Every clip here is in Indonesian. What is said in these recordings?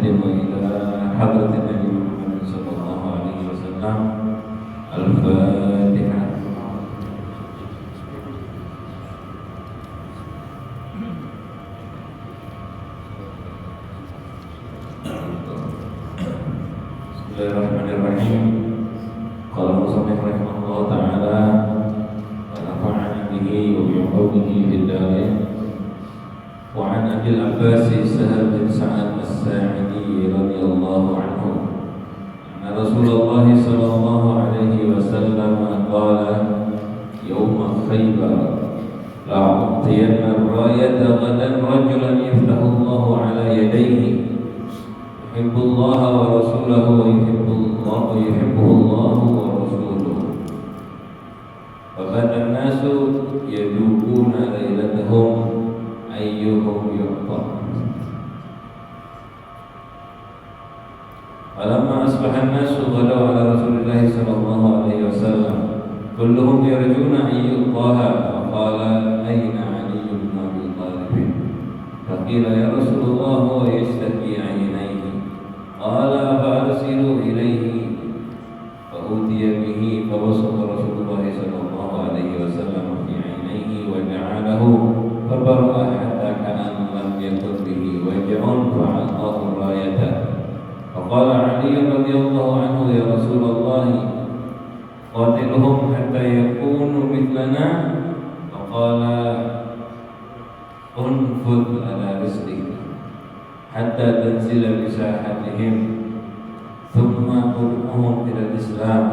يهتم إلى حضرة النبي محمد صلى الله عليه وسلم. الفاتحة. Bismillahirrahmanirrahim. Qala musannif rahimahullah ta'ala wa nafa'ana bihi wa bi'ulumihi fid dharain. Wa 'an Abil Abbas Sahal bin Sa'ad As-Sa'idi radhiyallahu anhu anna Rasulullah sallallahu alaihi wasallam qala yawma Khaybar la'utiyanna ar-rayata ghadan rajulan yaftahu Allahu 'ala yadayhi yuhibbu Allah wa rasulahu wa yuhibbuhu Allah wa rasuluhu. Wa bada an-nasu yadukuna lailatahum ayyuhum yu'ta. Falamma asbaha an-nasu ghadaw ala Rasulillah sallallahu alaihi wasallam kulluhum yarjuna an yu'taha. Faqala ayna Ali ibn Abi Thalib? Faqila ya Rasulullah wa yashtaki 'ainayhi. Qala fa'arsilu ilayhi fa'utiya bihi fabasata Rasulullah sallallahu alaihi wasallam fi 'ainayhi wa ja'alahu fabara'a hatta ka'an lam yakun bihi waj'un fa'atahu rayata. Faqala Ali radhiyallahu anhu ya Rasulullah qatilhum hatta yakunu mithlana. Faqala unfud ala rizqika hatta tanzila bi sahatihim thumma ud'uhum ila al-islam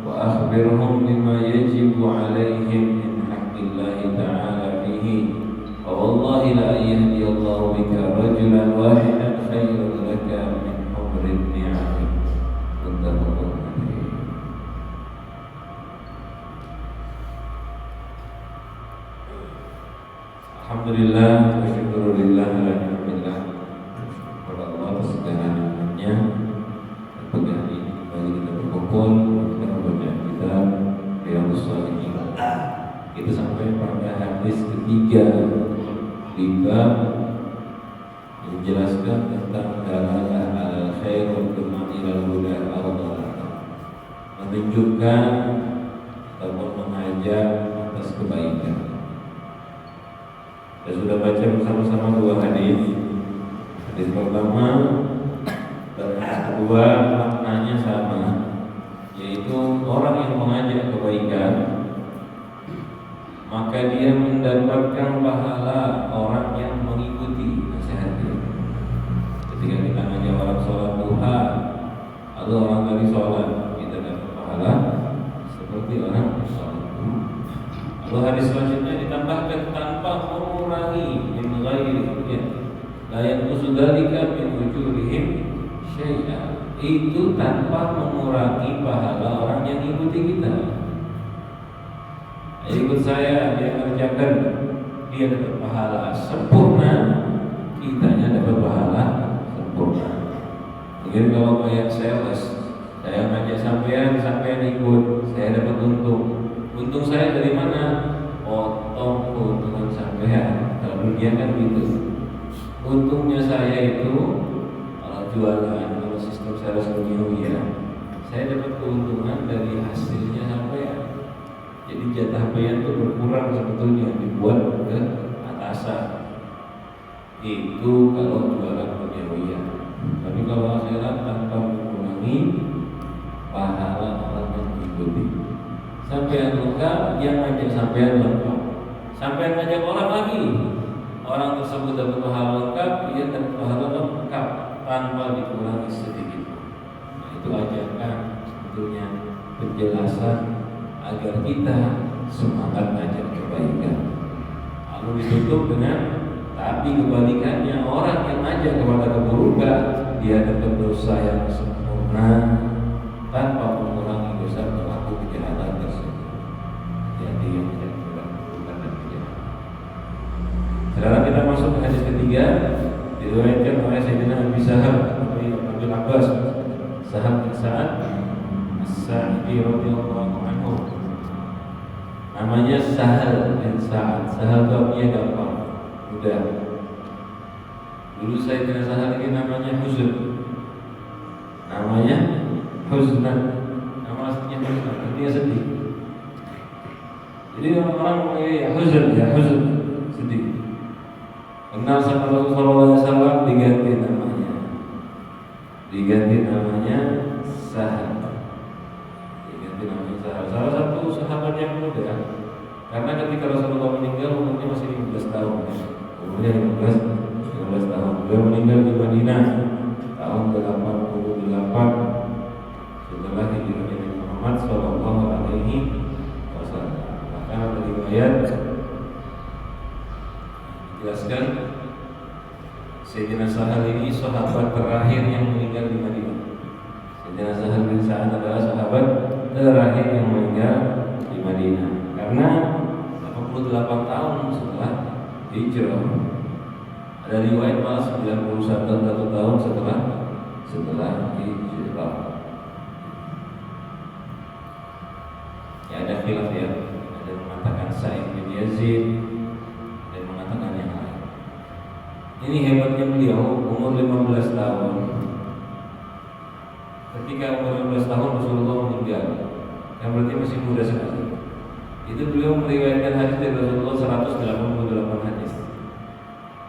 wa akhbirhum bima yajibu alaihim min haqqillahi ta'ala fihi. Wa wallahi la yahdi Allahu bika rajulan wahidan khairun laka min humrin ni'am. Muttafaqun alaih. Alhamdulillah wa syukurulillah ala ni'matillah. Atas segala nikmatnya, pada hari ini kembali kita berkumpul untuk membaca kitab Riyadhus Shalihin. Kita sampai pada hadis ketiga di bab yang menjelaskan tentang dalalah alal khair wa tumanilal huda al-dhalah, menunjukkan ataupun mengajak atas kebaikan. Kita sudah baca bersama-sama dua hadis. Hadis pertama dan hadis kedua maknanya sama, yaitu orang yang mengajak kebaikan maka dia mendapatkan pahala orang yang mengikuti nasihatnya. Ketika kita ngajak orang sholat duha, lalu orang tadi sholat, kita dapat pahala seperti orang sholat. Lalu hadis selanjutnya ditambahkan tanpa mengurangi min ghairi la yanqusu dzalika min ujurihim syai'a. Itu tanpa mengurangi pahala orang yang ikuti kita. Ikut saya, dia mengerjakan, dia dapat pahala sempurna, kitanya dapat pahala sempurna. Mungkin kalau kayak sales, saya ngajak sampean ikut, saya dapat untung. Untung saya dari mana? Potong keuntungan sampean. Kalau dia kan gitu. Untungnya saya itu kalau jualan, kalau sistem sales dunia, saya dapat keuntungan dari hasilnya sampean. Jadi jatah sampean itu berkurang sebetulnya dibuat ke atasan. Itu kalau jualan dunia. Tapi kalau akhirat tanpa mengurangi pahala orang yang mengikuti. Sampean lengkap, yang ngajak sampean lengkap. Sampean ngajak orang lagi, orang tersebut dapat pahala lengkap, dia dapat pahala lengkap tanpa dikurangi sedikit. Nah, itu ajakan sebetulnya penjelasan agar kita semangat ngajak kebaikan. Lalu ditutup dengan tapi kebalikannya, orang yang ngajak kepada keburukan dia dapat dosa yang sempurna tanpa mengurangi dosa pelaku kejahatan tersebut. Jadi yang ngajak kepada keburukan dan kejahatan. Sekarang kita masuk ke hadis ketiga, diriwayatkan oleh Sayyidina Abi Sahal Abil Abbas Sahal bin Sa'ad As-Sa'idi radhiyallahu anhu. Namanya Sahal bin Sa'ad. Sahal itu artinya gampang, mudah. Dulu Sayyidina Sahal ini namanya Huzn. Namanya Huznan. Nama aslinya Huznan, artinya sedih. Jadi orang-orang mengira ya Huzn, sedih. Kenal sama Rasulullah SAW diganti namanya Sahal. Salah satu sahabat yang muda, karena ketika Rasulullah meninggal umurnya masih 15 tahun. Umurnya 15 tahun. Beliau meninggal di Madinah tahun 88 setelah hijrahnya Nabi Muhammad Sallallahu Alaihi Wasallam. Maka dari ayat dijelaskan Sayyidina Sahal ini sahabat terakhir yang meninggal di Madinah. Sayyidina Sahal bin Sa'ad adalah sahabat terakhir yang meninggal di Madinah karena 88 tahun setelah hijrah. Ada riwayat malah 91 tahun setelah hijrah. Ya ada khilaf ya. Ada yang mengatakan Sa'id bin Yazid, ada yang mengatakan yang lain. Ini hebatnya beliau umur 15 tahun. Ketika umur 15 tahun Rasulullah meninggal, yang berarti masih muda sekali. Itu beliau meriwayatkan hadis dari Rasulullah 188 hadis.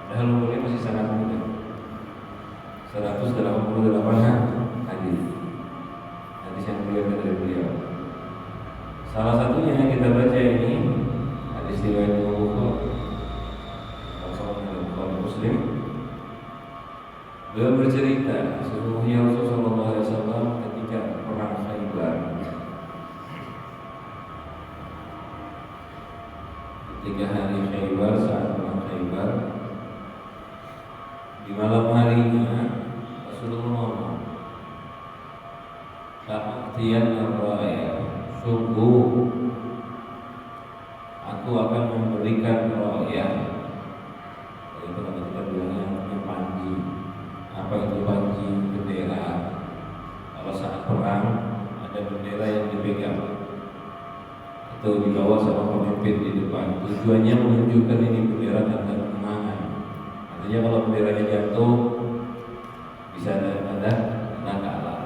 Padahal umurnya masih sangat muda. 188 hadis. Hadis yang diriwayatkan dari beliau. Salah satunya yang kita baca ini hadis riwayat Bukhari, Muslim. Beliau bercerita sesungguhnya Rasulullah SAW ketika perang Khaybar, ketika hari Khaybar, saat perang Khaybar, di malam harinya Rasulullah ngomong, "Ta'tiyan ar-raya, sungguh aku akan memberikan raya." Itu kalau kita bilangnya panji. Apa itu panji? Bendera. Kalau saat perang ada bendera yang dipegang atau dibawa sama pemimpin di depan. Tujuannya menunjukkan ini bendera tanda kemenangan. Artinya kalau benderanya jatuh bisa ada tanda kalah.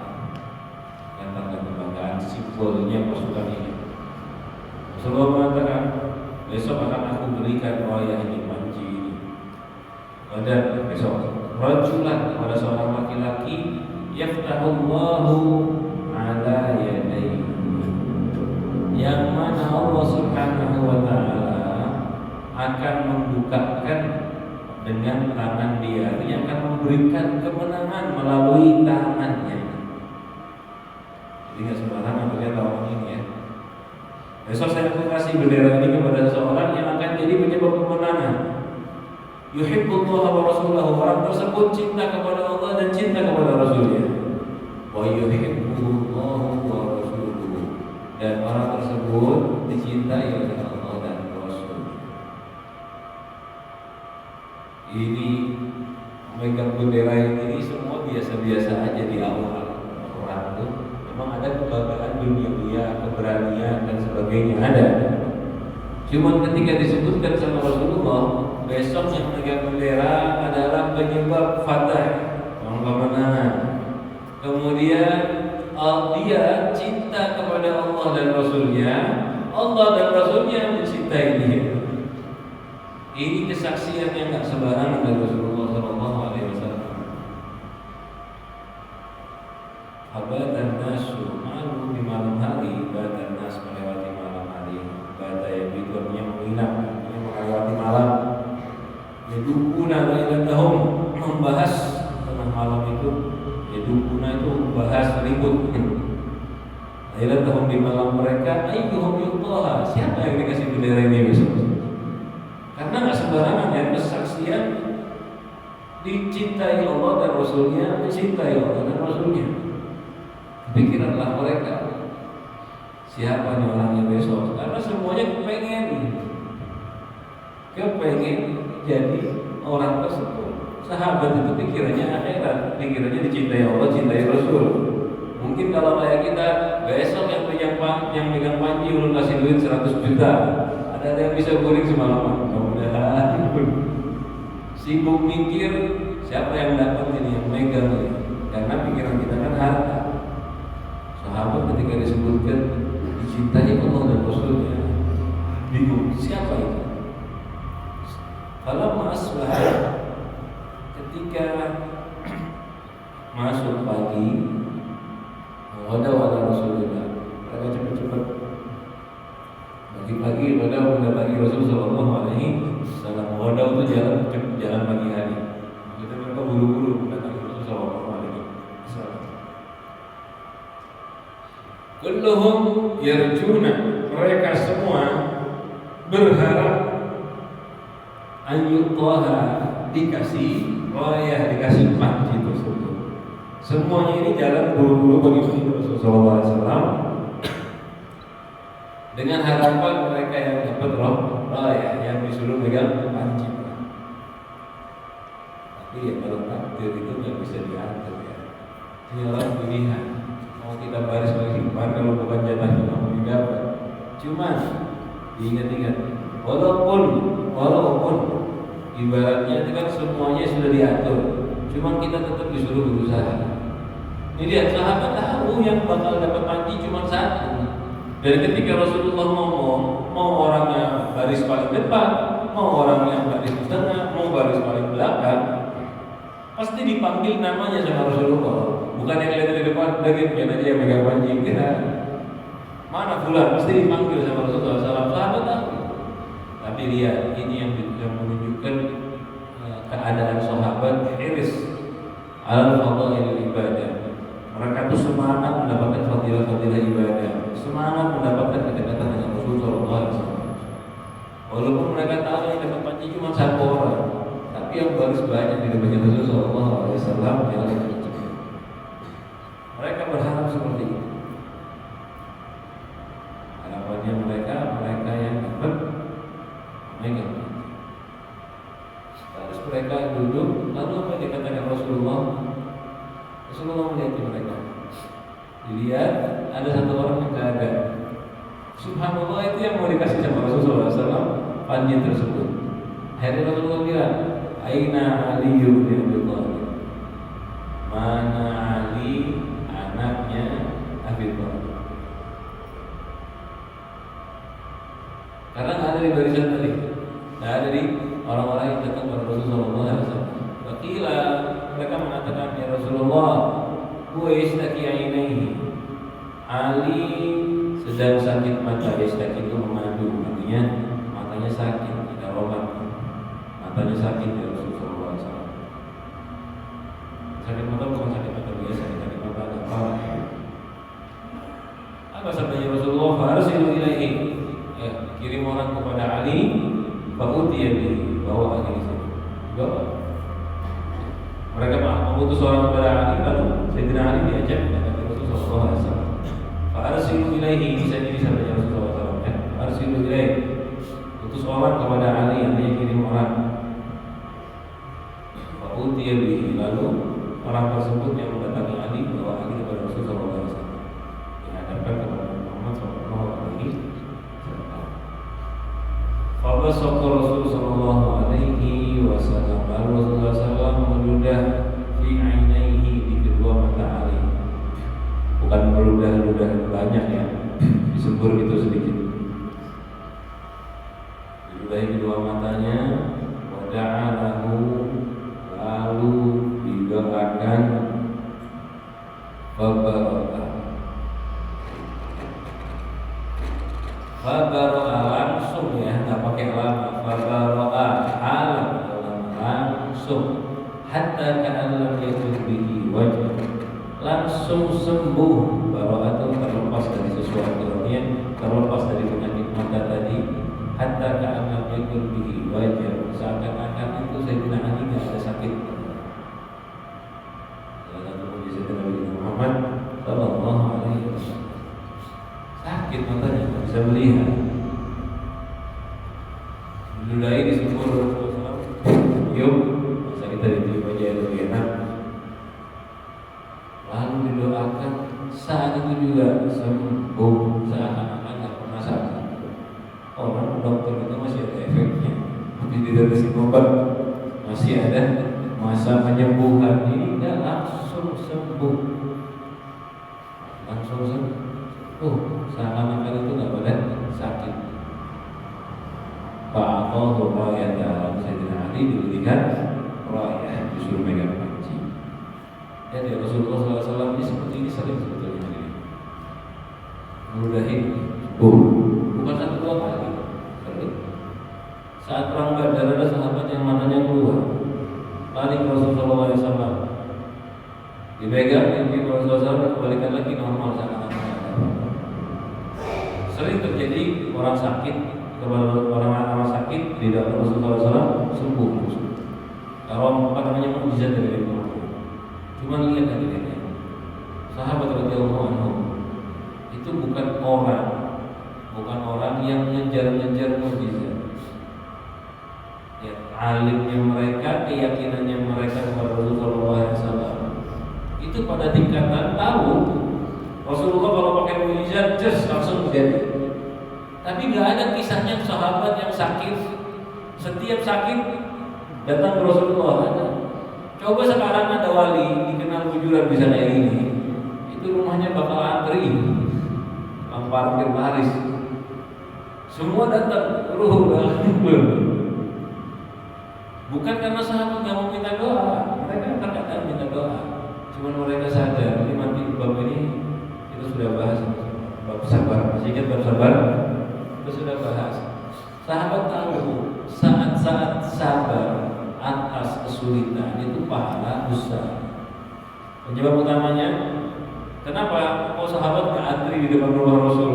Dan tanda kebanggaan simbolnya pasukan ini. Rasulullah mengatakan, besok akan aku berikan raya ini, panji ini. Pada besok rajulan, pada seorang laki-laki, yaftahullahu ala yadayhi, yang mana Allah Subhanahu wa ta'ala akan membukakan dengan tangan dia, yang akan memberikan kemenangan melalui tangannya. Jadi nggak sembarangan ternyata orang ini ya. Besok saya akan kasih bendera ini kepada seseorang yang akan jadi penyebab kemenangan. Yuhibbullah wa rasulahu, orang tersebut cinta kepada Allah dan cinta kepada Rasulnya. Wa yuhibbullah wa rasuluhu, dan orang tersebut dicintai oleh Allah dan Rasul. Ini memegang bendera ini semua biasa-biasa aja di awal orang itu. Memang ada kebanggaan dunia, keberanian dan sebagainya ada. Cuma ketika disebutkan sama Rasulullah, besok yang memegang bendera adalah penyebab fatah, kemenangan. Kemudian dia cinta kepada Allah dan Rasulnya, Allah dan Rasulnya mencintai dia. Ini kesaksian yang tak sembarangan dari Rasulullah SAW. Abatan nasu malu di malam hari, abatan nas melewati malam hari, bata yang bidurnya menginap, melewati malam. Yadukuna lailatahum, membahas tengah malam itu. Yadukuna itu membahas ribut. Lailatahum di malam mereka, ayyuhum yuqtaha, siapa yang dikasih bendera ini besok? Karena nggak sembarangan ya, kesaksian dicintai Allah dan Rasulnya, mencintai Allah dan Rasulnya. Pikiranlah mereka, siapa nih orangnya besok? Karena semuanya kepengen jadi orang tersebut. Sahabat itu pikirannya akhirat, pikirannya dicintai Allah, cintai Rasul. Mungkin kalau kayak kita besok yang pegang panji ulun kasih duit 100 juta, ada yang bisa goreng semalaman. Mudah-mudahan sibuk mikir siapa yang dapat ini, yang megang ini. Karena pikiran kita kan harta. Sahabat ketika disebutkan dicintai Allah dan Rasulnya, bingung siapa itu. Kalau masbah, ketika masuk pagi, wadaw ala Rasulullah, mereka cepat-cepat pagi-pagi wadaw mendatangi Rasul Sallallahu Alaihi Wasallam. Wadaw itu jalan pagi hari. Jadi mereka buru-buru mendatangi Rasul Sallallahu Alaihi Wasallam. Kulluhum yarjuna, mereka semua berharap ayyutaha, dikasih rayah, dikasih panji tersebut. Semuanya ini jalan buru-buru bagi Rasulullah SAW dengan harapan mereka yang dapat rayah, yang disuruh pegang panji. Tapi ya kalau takdir itu nggak bisa diatur ya. Ini orang pilihan. Mau kita baris lagi depan, kalau bukan jatahnya kamu didapat. Cuman diingat-ingat, walaupun ibaratnya itu kan semuanya sudah diatur, cuma kita tetap disuruh berusaha. Ini lihat, sahabat tahu yang bakal dapat panji cuma satu. Dan ketika Rasulullah ngomong, mau orangnya baris paling depan, mau orang yang baris di tengah, mau baris paling belakang, pasti dipanggil namanya sama Rasulullah. Bukan yang lihat dari depan, biar aja yang megang panji. Kira mana fulan, pasti dipanggil sama Rasulullah SAW. Sahabat tahu. Tapi lihat, ini yang menunjukkan keadaan sahabat hiris al-fadhail ibadah. Mereka itu semangat mendapatkan fadilah-fadilah ibadah, semangat mendapatkan kedekatan dengan Rasulullah SAW. Walaupun mereka tahu yang dapat panji cuma satu orang, tapi yang baris banyak di depan Rasulullah SAW yang lebih cepat. Mereka berharap seperti itu. Harapannya mereka yang dapat megang. Terus mereka duduk, lalu apa dikatakan Rasulullah? Rasulullah melihat mereka. Dilihat ada satu orang yang gak ada. Subhanallah, itu yang mau dikasih sama Rasulullah SAW, panji tersebut. Akhirnya Rasulullah bilang, Aina Ali bin Abi Thalib. Mana Ali, anaknya Abi Thalib? Karena nggak ada di barisan tadi, nggak ada di orang-orang yang datang kepada Rasulullah SAW. Wakila, mereka mengatakan, ya Rasulullah, huwa yashtaki ainaihi. Ali sedang sakit mata. Yashtaki itu mengadu, artinya matanya sakit, tidak obat. Matanya sakit ya Rasulullah SAW. Sakit mata bukan sakit mata biasa, sakit mata agak parah. Apa sabdanya Rasulullah? Farsilu ilaihi. Ya, kirim orang kepada Ali, fa'utiya bihi, bawa Ali ke sini. Bawa. Mereka mengutus orang kepada Ali, lalu Sayyidina Ali diajak kepada Rasulullah SAW. Fa'arsilu ilaihi, bisa jadi sabdanya Rasulullah SAW. Ya, fa'arsilu ilaihi, utus orang kepada Ali, artinya kirim orang. Fa'utiya bihi, lalu orang tersebut yang mendatangi Ali, bawa Ali kepada Rasulullah SAW. Dihadapkan kepada Muhammad SAW. Fabasaqa Rasul sallallahu alaihi wasallam. Rasulullah SAW meludah fi ainaihi, di kedua mata Ali. Bukan meludah banyak ya, disembur gitu sedikit. Diludahi kedua matanya, wada'a lahu, lalu didoakan Fabaro'a langsung ya, nggak pakai lama. Fabaro'a alam langsung, hatta ka'allam yatubihi wajah, langsung sembuh. Baro'a itu terlepas dari sesuatu, artinya terlepas dari penyakit mata tadi. Hatta ka'allam yatubihi wajah, seakan-akan itu Sayyidina Ali nggak ada sakit. Salah satu mujizat Nabi Muhammad Sallallahu Alaihi Wasallam. Sakit matanya, tak bisa melihat. Diludahi di sumur Rasulullah SAW. Yuk, masa kita diterima aja lebih enak. Lalu didoakan, saat itu juga sembuh, seakan-akan tak pernah sakit. Orang dokter itu masih ada efeknya, tapi tidak ada obat, masih masih ada masa penyembuhan, ini tidak langsung sembuh, langsung sembuh. Seakan-akan itu nggak pada sakit. Pak Allah rayatan, Sayyidina Ali diberikan rayah, disuruh megang panci. Ya, Rasulullah SAW ini seperti ini sering sebetulnya ini. Meludahi, bukan satu dua kali. Saat perang Badar ada sahabat yang matanya keluar, lari ke Rasulullah SAW, dipegang, mimpi Rasulullah SAW dikembalikan lagi normal seakan-akan. Sering terjadi orang sakit, orang sakit di dalam Rasulullah SAW sembuh. Kalau mukjizat dari Allah. Cuma lihat tadi ini, sahabat radhiyallahu anhu itu bukan orang yang ngejar-ngejar mukjizat. Ya, alimnya mereka, keyakinannya mereka kepada Rasulullah SAW itu pada tingkatan tahu Rasulullah kalau pakai mukjizat langsung jadi. Tapi nggak ada kisahnya sahabat yang sakit, setiap sakit datang ke Rasulullah. Ada. Coba sekarang ada wali dikenal bujuran di sana ini, itu rumahnya bakal antri, parkir baris, semua datang, bukan karena sahabat nggak mau minta doa, mereka kadang minta doa, cuman mereka sadar ini mati bab ini kita sudah bahas, bab sabar, masih ingat bab sabar? Kita sudah bahas. Sahabat tahu saat-saat sabar atas kesulitan itu pahala besar. Penyebab utamanya, kenapa sahabat nggak antri di depan rumah Rasul,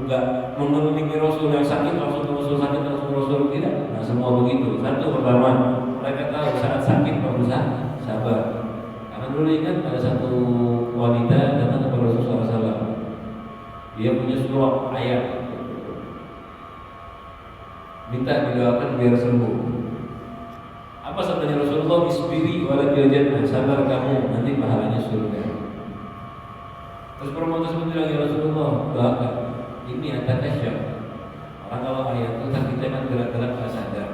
nggak mengunjungi Rasul yang sakit langsung ke Rasul, sakit langsung ke Rasul, tidak. Nah, semua begitu. Satu, pertama, mereka tahu saat sakit harus sabar. Karena dulu ingat ada satu wanita datang kepada Rasulullah SAW. Dia punya surah ayat, minta didoakan biar sembuh. Apa sabdanya Rasulullah? Isbiri walakil jannah, sabar kamu, nanti pahalanya surga. Terus perempuan tersebut bilang, ya Rasulullah, doakan. Ini ada kasyaf. Orang kalau ayat itu kan kita kan gerak-gerak nggak sadar.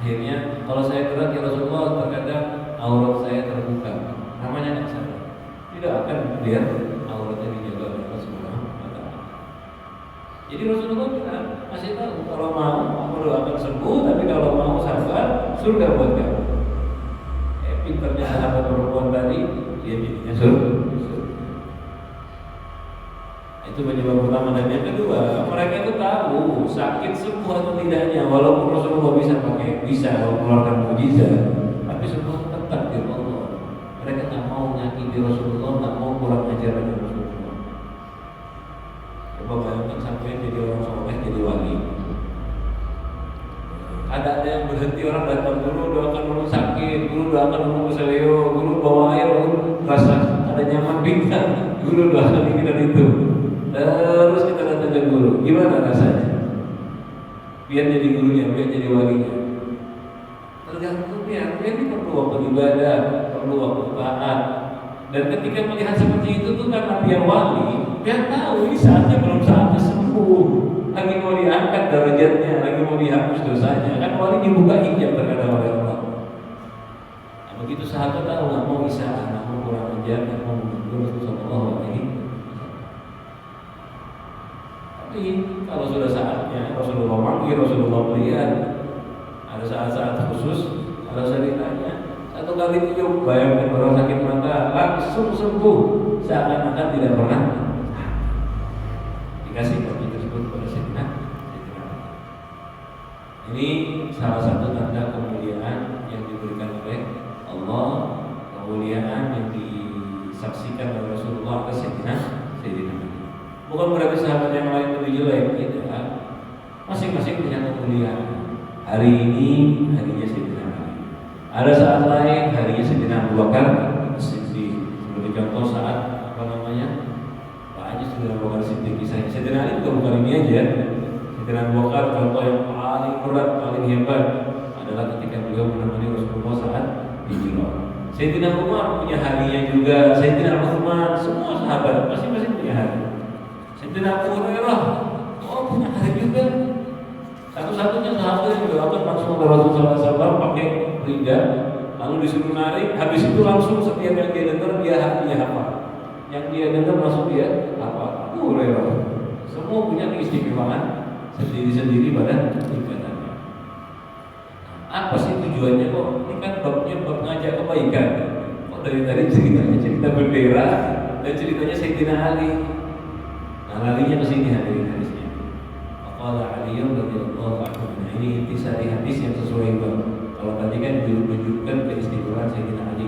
Akhirnya kalau saya gerak ya Rasulullah, terkadang aurat saya terbuka. Namanya nggak sadar. Tidak akan biar auratnya dijaga oleh Allah Subhanahu wa Ta'ala. Jadi Rasulullah bilang, masih tahu kalau mau aku doakan sembuh, tapi kalau mau sabar, surga buat kamu. Pinternya sahabat perempuan tadi, dia jadinya surga. Itu penyebab utama. Dan yang kedua, mereka itu tahu sakit sembuh atau tidaknya, walaupun Rasulullah bisa mengeluarkan mukjizat, tapi semua tetap di Allah. Mereka nggak mau nyakiti Rasulullah, nggak mau kurang ajaran Rasulullah. Coba bayangkan sampai jadi orang soleh, jadi wali. Ada yang berhenti orang datang, guru doakan dulu sakit, guru doakan dulu keselio, guru bawa air, guru rasa ada nyaman pingsan, guru doakan ini dan itu. Terus kita datang ke guru, gimana rasanya? Biar jadi gurunya, biar jadi walinya. Tergantung dia ini perlu waktu ibadah, perlu waktu taat. Dan ketika melihat seperti itu tuh karena dia wali, dia tahu ini saatnya belum saatnya sembuh. Lagi mau diangkat derajatnya, lagi mau dihapus dosanya. Kan wali dibuka hijab terhadap oleh Allah. Nah, begitu sahabat tahu nggak mau isyarat, nggak mau kurang ajar, nggak mau menggurus Rasulullah ini. Tapi kalau sudah saatnya Rasulullah manggil, Rasulullah melihat, ada saat-saat khusus, kalau saya ditanya, satu kali itu bayangkan orang sakit mata langsung sembuh, seakan-akan tidak pernah dikasih kopi tersebut pada Sayyidina. Ini salah satu tanda kemuliaan yang diberikan oleh Allah, kemuliaan yang disaksikan oleh Rasulullah ke Sayyidina. Bukan berarti sahabat yang lain lebih jelek, tidak. Masing-masing punya kemuliaan. Hari ini harinya Sayyidina Ali. Ada saat lain harinya Sayyidina Abu Bakar Siddiq. Seperti contoh saat Pak Haji Sayyidina Abu Bakar Siddiq kisahnya. Sayyidina Ali juga bukan ini aja. Sayyidina Abu Bakar contoh yang paling berat, paling hebat adalah ketika beliau menemani Rasulullah saat hijrah. Sayyidina Umar punya harinya juga. Sayyidina Utsman, semua sahabat masing-masing punya hari. Sayyidina Abu Hurairah, punya hari juga. Satu-satunya sahabat yang doakan langsung ke Rasulullah SAW pakai lidah, lalu disuruh narik, habis itu langsung setiap yang dia dengar dia hafal. Yang dia dengar langsung dia hafal. Abu Hurairah. Semua punya keistimewaan sendiri-sendiri pada ibadahnya. Apa sih tujuannya kok? Ini kan bab ngajak kebaikan. Kok dari tadi cerita bendera dan ceritanya Sayyidina Ali. Nah, larinya ke sini hadirin hadisnya. Qala Ali radhiyallahu anhu. Nah, ini intisari hadis yang sesuai bab. Kalau tadi kan menunjukkan keistimewaan Sayyidina Ali.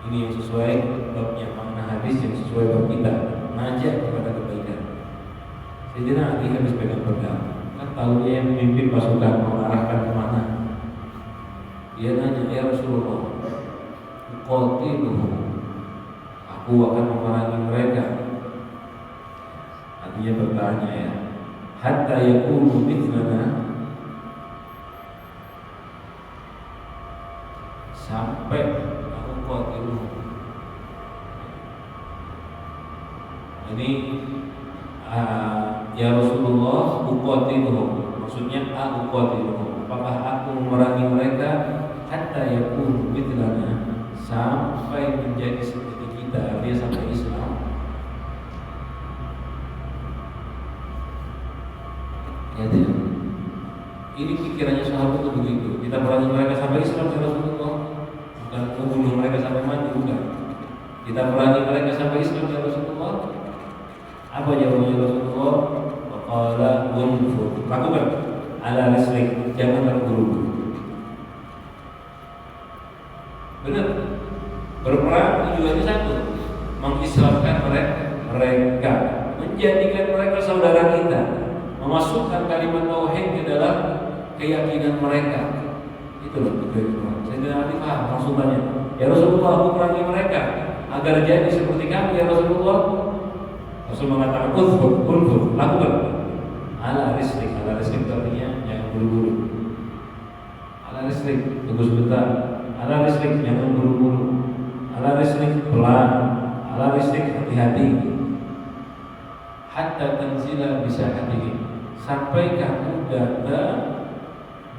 Ini yang sesuai babnya, makna hadis yang sesuai bab kita, ngajak kepada kebaikan. Sayyidina Ali habis pegang-pegang, kan tahu dia yang memimpin pasukan mengarahkan kemana. Dia nanya, ya Rasulullah, uqatiluhum, aku akan memerangi mereka. Artinya bertanya ya, hatta yakunu mithlana, sampai aku qatiluhum. Ini ya Rasulullah, uqatiluhum, maksudnya aku qatiluhum, apakah aku memerangi mereka hatta yakunu mithlana, sampai menjadi seperti kita, dia sampai Islam. Ya tidak. Ini pikirannya sahabat itu begitu. Kita perangi mereka sampai Islam ya Rasulullah, bukan membunuh mereka sampai mati, bukan. Kita perangi mereka sampai Islam ya Rasulullah. Apa jawabannya Rasulullah? Waqala unfur, lakukan ala rislik, jangan terburu-buru. Benar. Berperang tujuannya satu, mengislamkan mereka, menjadikan mereka saudara kita, memasukkan kalimat tauhid ke dalam keyakinan mereka. Itu loh tujuan perang. Saya tidak ngerti paham maksudnya. Ya Rasulullah, aku perangi mereka agar jadi seperti kami ya Rasulullah. Rasul mengatakan unfur, lakukan ala rislik. Ala rislik artinya jangan buru-buru. Ala rislik, tunggu sebentar. Ala rislik, jangan buru-buru. Ala rislik, pelan. Ala rislik, hati-hati. Hatta tanzila bisa hati, sampai kamu datang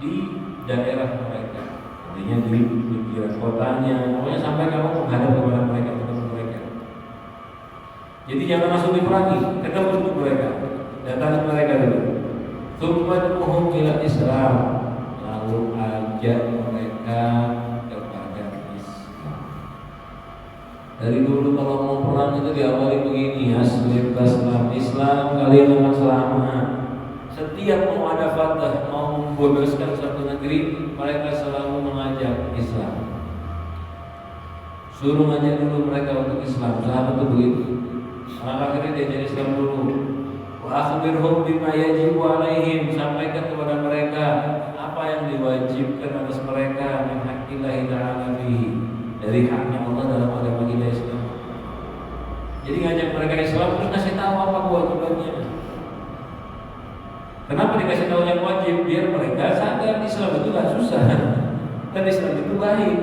di daerah mereka, artinya di pinggiran kotanya, pokoknya sampai kamu menghadap kepada mereka, ketemu mereka. Jadi jangan langsung diperangi, ketemu dulu mereka, datangi mereka dulu. Tsumma du'uhum ila Islam, lalu ajak mereka kepada Islam. Dari dulu kalau mau perang itu diawali begini, aslim taslam, Islam kalian akan selamat. Setiap mau ada fatah, mau membebaskan satu negeri, mereka selalu mengajak Islam. Suruh ngajak dulu mereka untuk Islam. Sahabat itu begitu. Maka akhirnya diajak Islam dulu. Wa akhbirhum bima yajibu alaihim, sampaikan kepada mereka apa yang diwajibkan atas mereka min haqqillahi ta'ala bihi, dari haknya Allah dalam agama kita Islam. Jadi ngajak mereka Islam terus kasih tahu apa kewajibannya. Kenapa dikasih tahu yang wajib? Biar mereka sadar Islam itu gak susah dan Islam itu baik.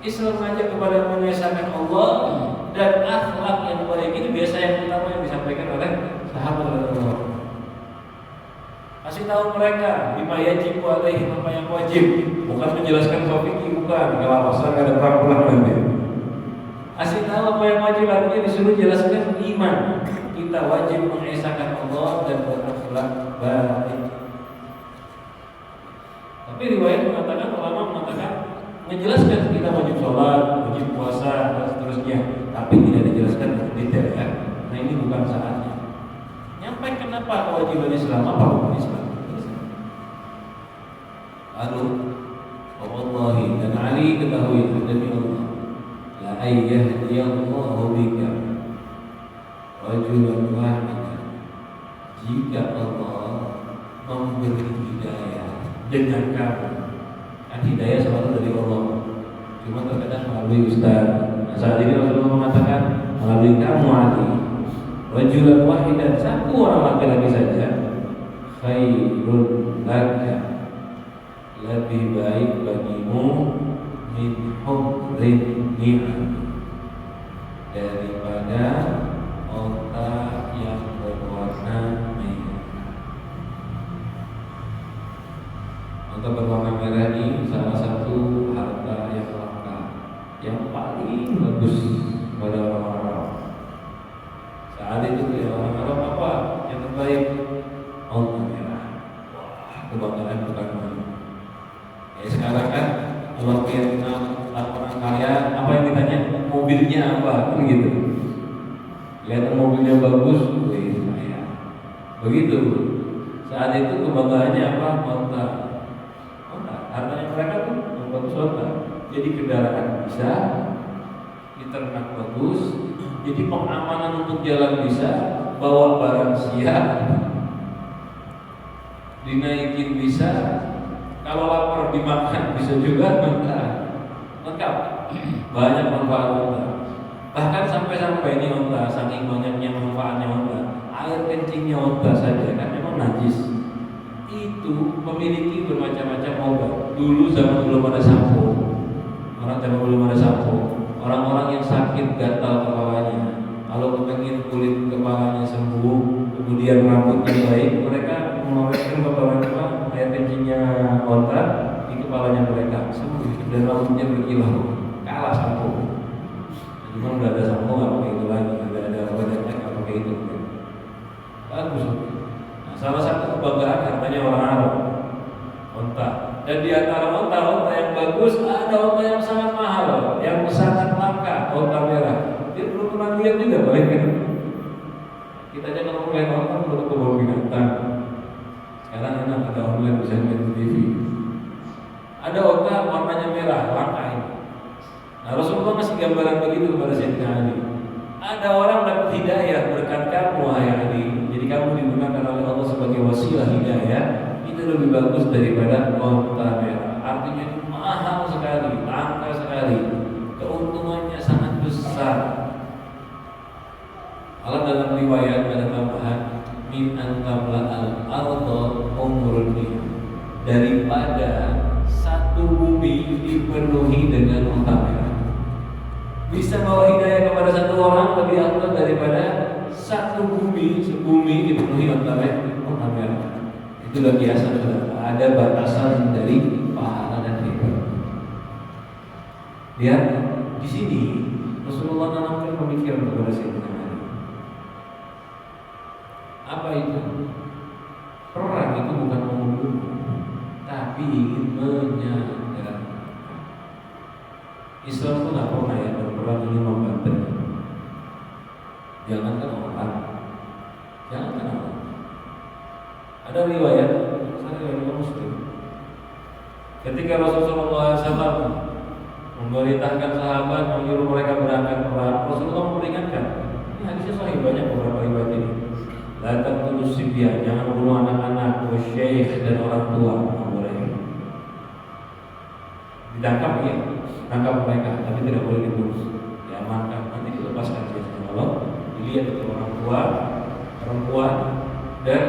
Islam ngajak kepada mengesahkan Allah dan akhlak yang baik. Ini biasa yang utama yang disampaikan oleh sahabat Rasulullah. Kasih tahu mereka bima yajibu alaihim, apa yang wajib, bukan menjelaskan fikih, bukan. Kalau pasal ada perang nanti. Kasih tahu apa yang wajib, artinya disuruh jelaskan iman. Kita wajib mengesahkan Allah dan berakhlak baik. Tapi riwayat mengatakan, ulama mengatakan menjelaskan kita wajib sholat, wajib puasa dan seterusnya, tapi tidak dijelaskan dengan detail ya. Nah ini bukan saatnya. Nyampai kenapa kewajiban Islam, apa hukum Islam? Lalu wallahi, dan Ali ketahui demi Allah, la ayyahdiyallahu bika rajulan wahidan, jika Allah memberi hidayah dengan kamu. Kan hidayah selalu dari Allah, cuma terkadang melalui ustaz. Nah, saat ini Rasulullah mengatakan melalui kamu Ali, rajulan wahidan, satu orang laki-laki saja, khairun laka, lebih baik bagimu min humrin ni'am, daripada onta yang berwarna merah. Unta berwarna merah ini salah satu harta yang langka, yang paling bagus pada orang Arab. Saat itu ya orang Arab apa yang terbaik? Unta merah. Wah, kebanggaan bukan main. Ya sekarang kan kalau Vietnam orang kaya, apa yang ditanya? Mobilnya apa? Begitu. Lihat mobilnya bagus, wih kaya. Begitu. Saat itu kebanggaannya apa? Unta. Hartanya mereka tuh bagus unta. Jadi kendaraan bisa, diternak bagus, jadi pengamanan untuk jalan bisa, bawa barang siap, dinaikin bisa, kalau lapar dimakan bisa juga, lengkap, banyak manfaat unta. Bahkan sampai ini unta, saking banyaknya manfaatnya unta, air kencingnya unta saja kan memang najis. Itu memiliki bermacam-macam obat. Dulu zaman belum ada sampo, orang-orang yang sakit gatal kepalanya, kalau kepengen kulit kepalanya sembuh, kemudian rambutnya baik, mereka mengoleskan beberapa air kencingnya onta di kepalanya mereka, sembuh dan rambutnya berkilau, kalah sampo. Cuma udah ada sampo nggak pakai itu lagi, udah ada obatnya nggak pakai itu. Bagus. Nah, salah satu kebanggaan hartanya orang Arab, onta. Dan di antara onta yang bagus ada onta yang sangat mahal, yang sangat langka, onta merah. Dia belum pernah lihat juga, boleh kan? Kita aja kalau melihat onta belum ke bawah binatang. Sekarang enak ada online bisa lihat di TV. Ada onta warnanya merah, langka ini. Nah Rasulullah kasih gambaran begitu kepada Sayyidina Ali. Ada orang dapat hidayah berkat kamu wahai Ali. Jadi kamu digunakan oleh Allah sebagai wasilah hidayah. Itu lebih bagus daripada onta merah. Artinya itu mahal sekali, langka sekali, keuntungannya sangat besar. Allah dalam riwayat ada tambahan min antabla al-ardh umrun, daripada satu bumi dipenuhi dengan onta merah. Bisa bawa hidayah kepada satu orang lebih afdal daripada satu bumi dipenuhi onta merah. Itu luar biasa, saudara. Ada batasan dari pahala dan hebat. Lihat di sini Rasulullah menanamkan pemikiran kepada Sayyidina Ali. Apa itu? Perang itu bukan membunuh, tapi ingin menyadarkan. Islam itu nggak pernah ya berperang ini membantai. Jangankan orang. Ada riwayat Muslim. Ketika Rasulullah SAW memerintahkan sahabat menyuruh mereka berangkat perang, Rasulullah memperingatkan. Ini hadisnya sahih, banyak beberapa riwayat ini. La taqtulus sibyan, jangan bunuh anak-anak, wasyekh dan orang tua, tidak boleh. Ditangkap ya, tangkap mereka, tapi tidak boleh dibunuh. Diamankan, nanti dilepaskan saja. Kalau dilihat itu orang tua, perempuan dan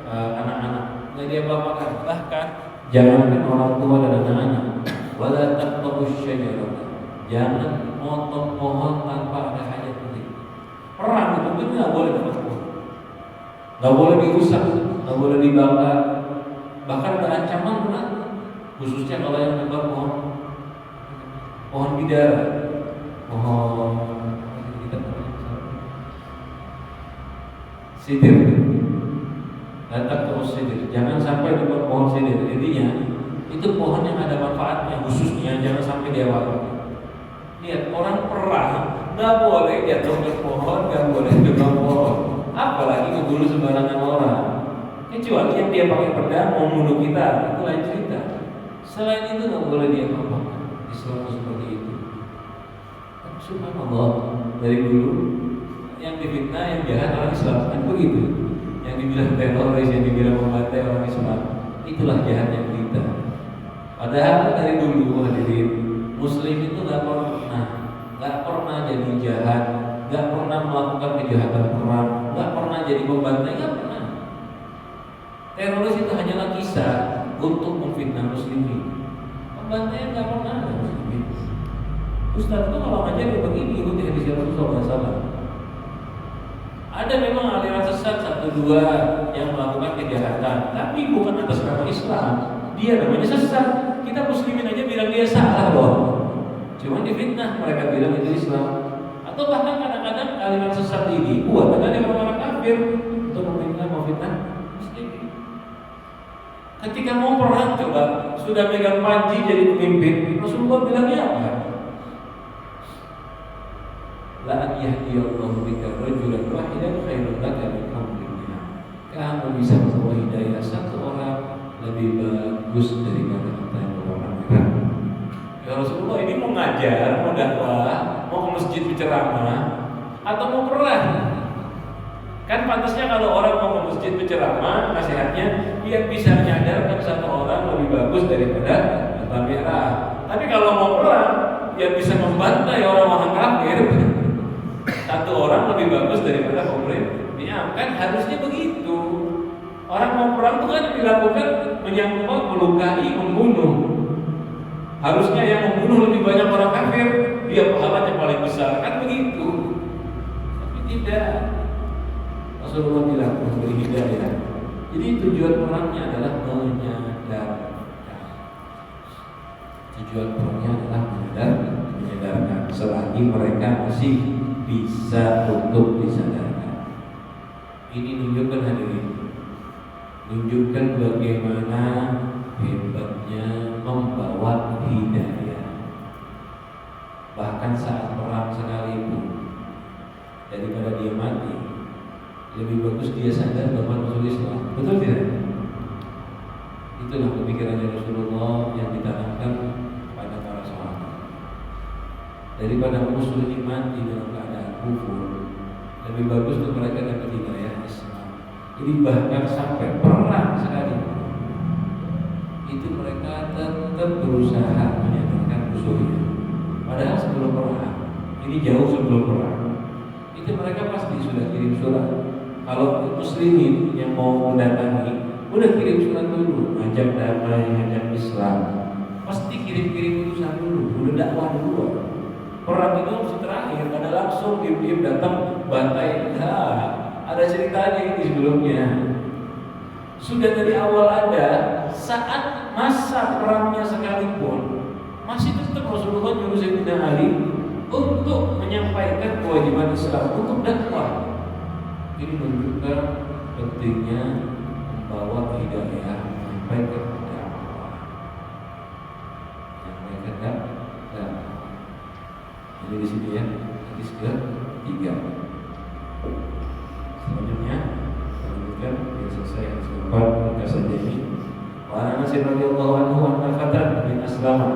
anak-anak, nggak dia bapakan. Bahkan jangankan orang tua dan anak-anak, wala taqtabus syajarah, jangan motong pohon tanpa ada hajat penting. Perang itu benar nggak boleh dilakukan, nggak boleh dirusak, nggak boleh dibakar. Bahkan ada ancaman benar, khususnya kalau yang menebang pohon bidara, pohon sidir. Datang terus sidir, jangan sampai dibuat pohon sidir. Intinya itu pohon yang ada manfaatnya, khususnya jangan sampai diawal. Lihat orang perang nggak boleh jatuh ke pohon, nggak boleh tebang pohon, apalagi ngebunuh sembarangan orang. Kecuali yang dia pakai pedang mau membunuh kita, itu lain cerita. Selain itu nggak boleh dia apa-apa. Islam seperti itu. Subhanallah, dari dulu yang difitnah, yang jahat orang Islam kan begitu. Yang dibilang teroris, yang dibilang membantai orang Islam, itulah jahatnya kita. Padahal dari dulu hadirin, Muslim itu nggak pernah jadi jahat, nggak pernah melakukan kejahatan perang, nggak pernah jadi membantai, nggak pernah. Teroris itu hanyalah kisah untuk memfitnah Muslimin. Pembantaian nggak pernah ada Muslimin. Ustaz itu kalau ngajar begini, ikuti hadis Rasulullah SAW. Ada memang aliran sesat 1-2 yang melakukan kejahatan, tapi bukan atas nama Islam. dia namanya sesat. Kita muslimin aja bilang dia salah loh. Cuma difitnah, mereka bilang itu Islam. Atau bahkan kadang-kadang aliran sesat ini buatan dari orang-orang kafir untuk memfitnah muslimin. Ketika mau perang coba sudah megang panji jadi pemimpin, Rasulullah bilangnya apa? La an yahdiyallahu bika rajulan wahidan khairun laka min humrin ni'am. Kamu bisa membawa hidayah satu orang lebih bagus daripada apa yang orang merah. Ya Rasulullah, ini mau ngajar, mau dakwah, mau ke masjid berceramah, atau mau perang? Kan pantasnya kalau orang mau ke masjid berceramah, nasihatnya dia bisa menyadarkan satu orang lebih bagus daripada mata merah. Tapi kalau mau perang, dia bisa membantai orang-orang kafir. Satu orang lebih bagus daripada pemerintah. Ya, kan harusnya begitu. Orang mau perang itu kan dilakukan menyangkut, melukai, membunuh. Harusnya yang membunuh lebih banyak orang kafir, dia pahalanya paling besar, kan begitu. Tapi tidak. Rasulullah bilang memberi hidayah. Jadi tujuan perangnya adalah menyadarkan. Tujuan perangnya adalah menyadarkan. Selagi mereka masih bisa untuk disadarkan. Ini menunjukkan hadirin, menunjukkan bagaimana hebatnya membawa hidayah. Bahkan saat perang sekalipun, daripada dia mati, lebih bagus dia sadar bahwa Rasul Islam. Betul tidak? Itulah pemikirannya Rasulullah yang ditanamkan pada para sahabat. Daripada musuh ini mati dalam keadaan kufur, lebih bagus untuk mereka dapat hidayah Islam. Jadi bahkan sampai perang sekalipun, itu mereka tetap berusaha menyadarkan musuhnya. Padahal sebelum perang, ini jauh sebelum perang, itu mereka pasti sudah kirim surat. Kalau muslimin yang mau mendatangi, udah kirim surat dulu, ngajak damai, ngajak Islam. Pasti kirim-kirim utusan dulu, udah dakwah dulu. Perang itu harus terakhir, ada langsung diam-diam datang bantai. Nah, ada ceritanya ini sebelumnya. Sudah dari awal ada, saat masa perangnya sekalipun, masih tetap Rasulullah nyuruh Sayyidina Ali untuk menyampaikan kewajiban Islam, untuk dakwah. Ini menunjukkan pentingnya membawa hidayah sampai kepada Allah. Menyampaikan dakwah. Jadi di sini ya, hadis ke-3. Selanjutnya, lanjutkan yang selesai yang keempat, kita saja ini. Wa Anas radhiyallahu anhu anna fatan min aslama.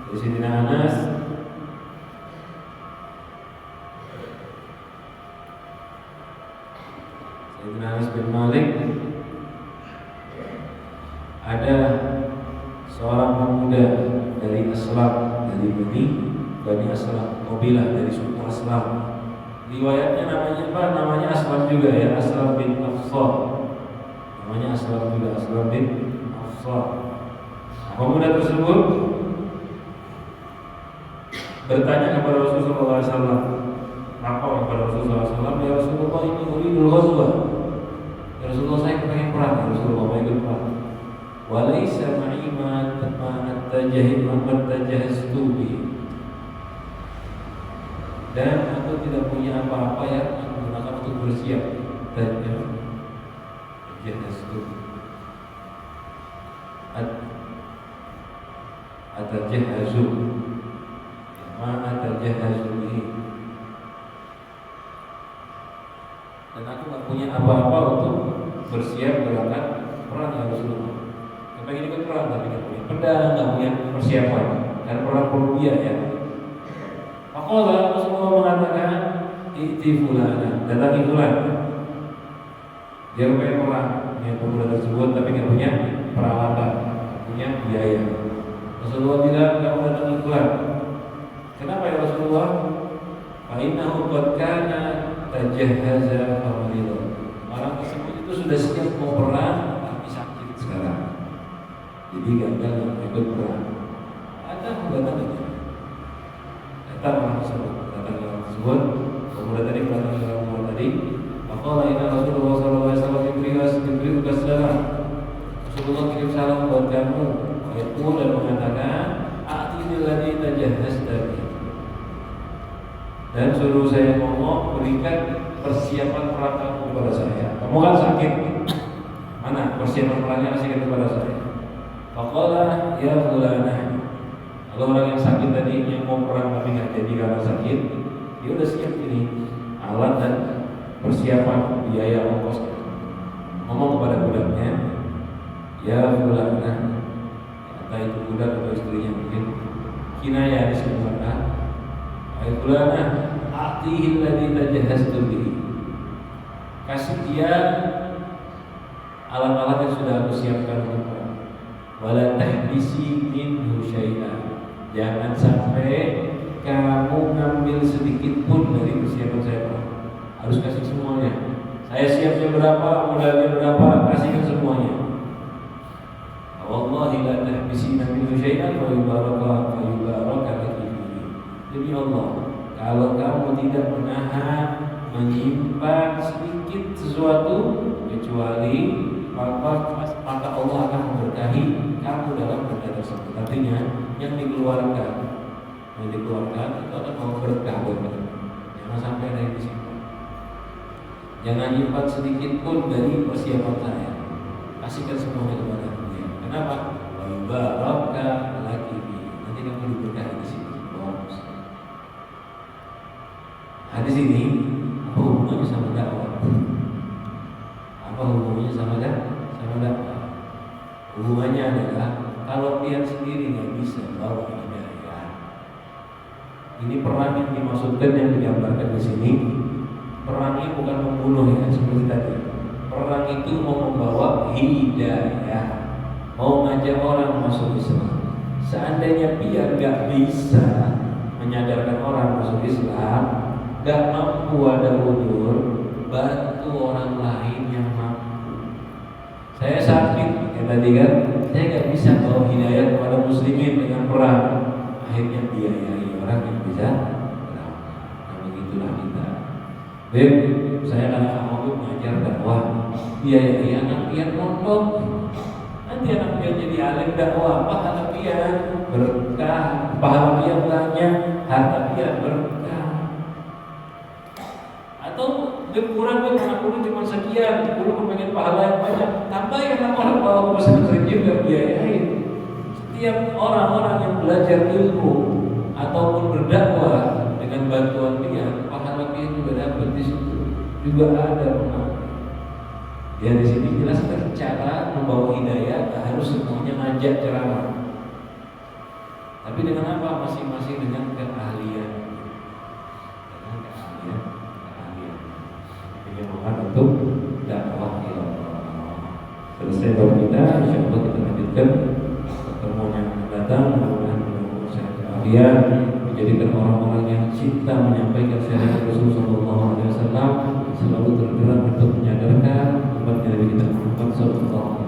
Di sini Anas Anas bin Malik, ada seorang pemuda dari Aslam, dari Bani Aslam, Qabilah dari suku Aslam. Riwayatnya namanya apa? Namanya Aslam juga ya, Aslam bin Afsah. Namanya Aslam juga, Aslam bin Afsah. Pemuda tersebut bertanya kepada Rasulullah SAW. Apa kepada Rasulullah SAW? Ya Rasulullah, ini uridul ghazwah. Ya Rasulullah, saya pengen perang. Ya Rasulullah, mau ikut perang. Walaysa ma'i ma tajahaztu bihi. Dan aku tidak punya apa-apa yang aku gunakan untuk bersiap. Tajahaztu. Atajahazu. Ma atajahazu bihi. Dan aku tak punya apa-apa untuk bersiap berangkat perang ya Rasulullah. Kita ingin ikut perang tapi tidak punya pedang, tidak punya persiapan. Dan perang perlu biaya. Maka Rasulullah mengatakan, "Iti fulana, datangi fulan." Dia pengen perang, yang pemuda tersebut tapi tidak punya peralatan, punya biaya. Rasulullah bilang, "Kamu datangi fulan." Kenapa ya Rasulullah? Fa innahu qad kana tajahhaza famaridha. Orang tersebut itu sudah siap mau perang tapi sakit sekarang. Jadi gagal ikut perang. Ada datang itu. Datang orang tersebut, pemuda tadi datang ke pemuda tadi. Maka inna Rasulullah sallallahu alaihi wasallam diberi salam. Rasulullah kirim salam buat kepadamu, yaitu dan mengatakan a'tinil ladzi tajahhazta bihi, dan suruh saya ngomong, berikan persiapan perang kamu kepada saya. Kamu kan sakit, mana persiapan perangnya kasihkan kepada saya. Faqala ya fulanah, kalau orang yang sakit tadi yang mau perang tapi nggak jadi karena sakit, dia udah siap ini alat dan persiapan biaya ongkosnya. Ngomong kepada budaknya, ya fulanah, entah itu budak atau istrinya mungkin, kinayah disebutkan, ya fulanah, a'tihil ladzi tajahhaztu bihi, kasih dia alat-alat yang sudah aku siapkan untuk perang. Wala tahbisi minhu syai'an, jangan sampai kamu ngambil sedikit pun dari persiapan saya perang. Harus kasih semuanya. Saya siapnya berapa, modalnya berapa, kasihkan semuanya. Wallahi la tahbisi minhu syai'an wa yubaraka laki. Demi Allah, kalau kamu tidak menahan, menyimpan sedikit sesuatu kecuali maka Allah akan memberkahi kamu dalam benda tersebut. Artinya yang dikeluarkan itu akan membawa berkah buat kamu. Jangan sampai ada yang disimpan. Jangan nyimpan sedikit pun dari persiapan saya. Kasihkan semuanya kepada dia. Kenapa? Baraka laki. Nanti kamu diberkahi di sini. Hadis ini apa hubungannya sama dakwah? Apa hubungannya sama dakwah? Hubungannya adalah kalau dia sendiri nggak bisa bawa hidayah. Ini perang yang dimaksudkan, yang digambarkan di sini. Perangnya bukan membunuh ya seperti tadi. Perang itu mau membawa hidayah, mau ngajak orang masuk Islam. Seandainya dia nggak bisa menyadarkan orang masuk Islam, nggak mampu ada udur, bantu orang lain yang mampu. Saya sakit, kayak tadi kan, saya nggak bisa bawa hidayah kepada muslimin dengan perang. Akhirnya biayai orang yang bisa perang. Nah begitulah kita. Baik, saya akan mau mengajar dakwah, biayai anak pian mondok. Nanti anak pian jadi alim dakwah, pahala pian berkah, pahala pian banyak, harta pian berkah. Atau kurang anak dulu cuma sekian, dulu pengen pahala yang banyak, tambah yang orang bawa pesantren juga biayain. Setiap orang-orang yang belajar ilmu ataupun berdakwah dengan bantuan dia, pahala dia juga dapat di situ, juga ada pemahaman. Ya di sini jelaskan cara membawa hidayah, tak harus semuanya ngajak ceramah. Tapi dengan apa? Masing-masing dengan keahlian. Untuk dakwah ilallah. Selesai bab kita, insyaallah kita lanjutkan pertemuan yang akan datang. Mudah-mudahan saya keahlian menjadikan orang-orang yang cinta menyampaikan syariat Rasulullah SAW selalu tergerak untuk menyadarkan umat Nabi kita Muhammad SAW.